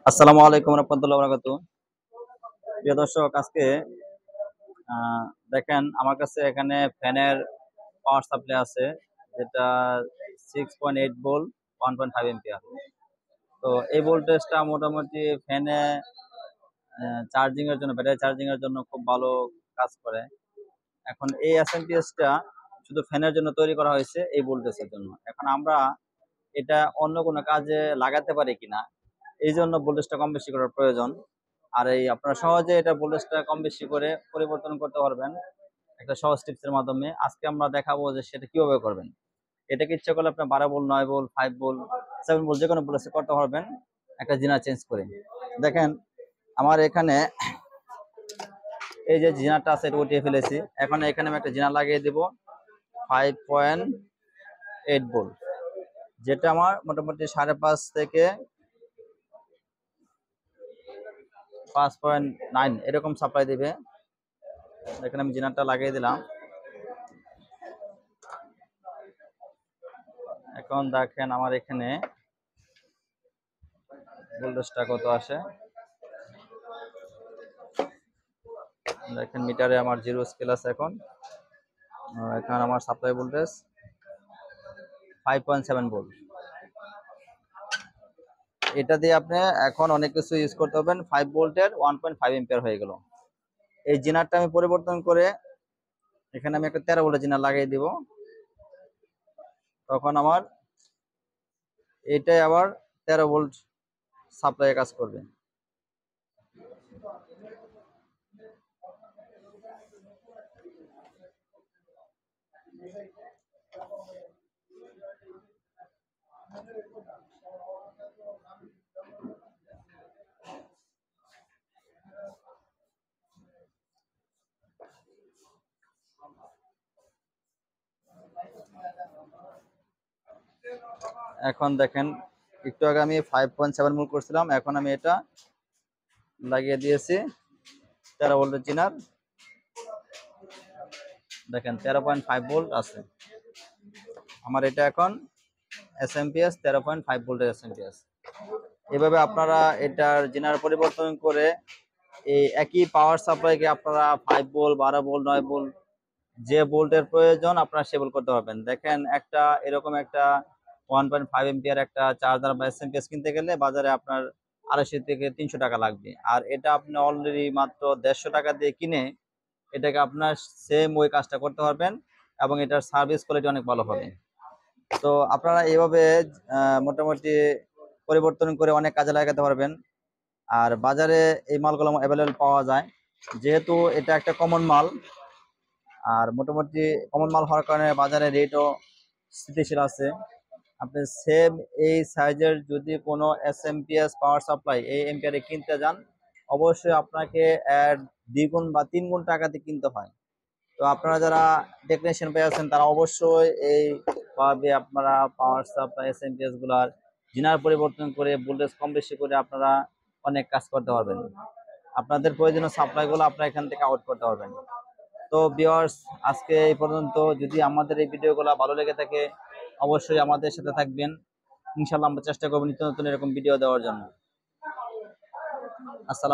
আসসালামু আলাইকুম রহমতুল্লাহ বারাকাতুহু। প্রিয় দর্শক, আজকে আহ, দেখেন আমার কাছে এখানে ফ্যানের পাওয়ার সাপ্লাই আছে, যেটা 6.8 ভোল্ট, 1.5 এম্পিয়ার। তো এই ভোল্টেজটা মোটামুটি ফ্যানে চার্জিং এর জন্য, ব্যাটারি চার্জিং এর জন্য খুব ভালো কাজ করে। এখন এই এসএমপিএসটা শুধু ফ্যানের জন্য তৈরি করা হয়েছে, এই ভোল্টেজের জন্য। এখন আমরা এটা অন্য কোনো কাজে লাগাতে পারি কিনা, এই জন্য ভোল্টেজটা কম বেশি করার প্রয়োজন। আর এই আপনারা সহজে এটা ভোল্টেজটা কম বেশি করে পরিবর্তন করতে পারবেন একটা সহজ টিপসের মাধ্যমে। আজকে আমরা দেখাবো যে সেটা কিভাবে করবেন। এটাকে ইচ্ছা করলে আপনি 12 ভোল্ট, 9 ভোল্ট, 5 ভোল্ট, 7 ভোল্ট যে কোনো ভোল্টেজে করতে পারবেন একটা জিনার চেঞ্জ করে। দেখেন আমার এখানে এই যে জিনারটা আছে এটা উঠিয়ে ফেলেছি। এখন এখানে আমি একটা জিনার লাগিয়ে দিব 5.8 ভোল্ট, যেটা আমার মোটামুটি 5.5 থেকে 5.9 এরকম সাপ্লাই দিবে। এখানে আমি জিনারটা লাগিয়ে দিলাম। এখন দেখেন আমার এখানে ভোল্টেজটা কত আসে। দেখেন মিটারে আমার 0 স্কেল আছে। এখন এখানে আমার সাপ্লাই ভোল্টেজ 5.7 ভোল্ট। এটা দিয়ে আপনি এখন অনেক কিছু ইউজ করতে পারবেন। 5 ভোল্টের 1.5 এম্পিয়ার হয়ে গেল। এই জিনারটা আমি পরিবর্তন করে এখানে আমি একটা 13 ভোল্টের জিনার লাগিয়ে দিব। তখন আমার এটাই আবার 13 ভোল্ট সাপ্লাই কাজ করবে। এখন দেখেন একটু আগে আমি 5.7 ভোল্ট করছিলাম, এখন আমি এটা লাগিয়ে দিয়েছি 13 ভোল্টের জিনার। দেখেন 13.5 ভোল্ট আছে আমার এটা। এখন এসএমপিএস 13.5 ভোল্টের এসএমপিএস। এভাবে আপনারা এটার জিনার পরিবর্তন করে এই একই পাওয়ার সাপ্লাইকে আপনারা 5 ভোল্ট, 12 ভোল্ট, 9 ভোল্ট, যে ভোল্টের প্রয়োজন আপনারা সে ভোল্ট করতে পারবেন। দেখেন একটা এরকম একটা 1.5 এম্পিয়ার একটা চার্জার বা এসএমপিএস কিনতে গেলে বাজারে আপনার 250 থেকে 300 টাকা লাগবে। আর এটা আপনি অলরেডি মাত্র 150 টাকা দিয়ে কিনে এটাকে আপনার সেম ওই কাজটা করতে পারবেন, এবং এটার সার্ভিস কোয়ালিটি অনেক ভালো হবে। তো আপনারা এইভাবে মোটামুটি পরিবর্তন করে অনেক কাজে লাগাতে পারবেন। আর বাজারে এই মালগুলো অ্যাভেলেবেল পাওয়া যায়, যেহেতু এটা একটা কমন মাল। আর মোটামুটি কমন মাল হওয়ার কারণে বাজারে রেটও স্থিতিশীল আছে। আপনি সেম এই সাইজের যদি কোনো এসএমপিএস পাওয়ার সাপ্লাই এই এম্পিয়ারে কিনতে যান, অবশ্যই আপনাকে এর 2 গুণ বা 3 গুণ টাকাতে কিনতে হয়। তো আপনারা যারা টেকনিশিয়ান পেয়ে আছেন তারা অবশ্যই এইভাবে আপনারা পাওয়ার সাপ্লাই এসএমপিএস গুলার জিনার পরিবর্তন করে ভোল্টেজ কম বেশি করে আপনারা অনেক কাজ করতে পারবেন। আপনাদের প্রয়োজনীয় সাপ্লাই গুলো আপনারা এখান থেকে আউট করতে পারবেন। তো ভিউয়ার্স, আজকে এই পর্যন্ত। যদি আমাদের এই ভিডিওগুলো ভালো লেগে থাকে অবশ্যই আমাদের সাথে থাকবেন। ইনশাল্লাহ আমরা চেষ্টা করবো নিত্য নতুন এরকম ভিডিও দেওয়ার জন্য। আসসালাম।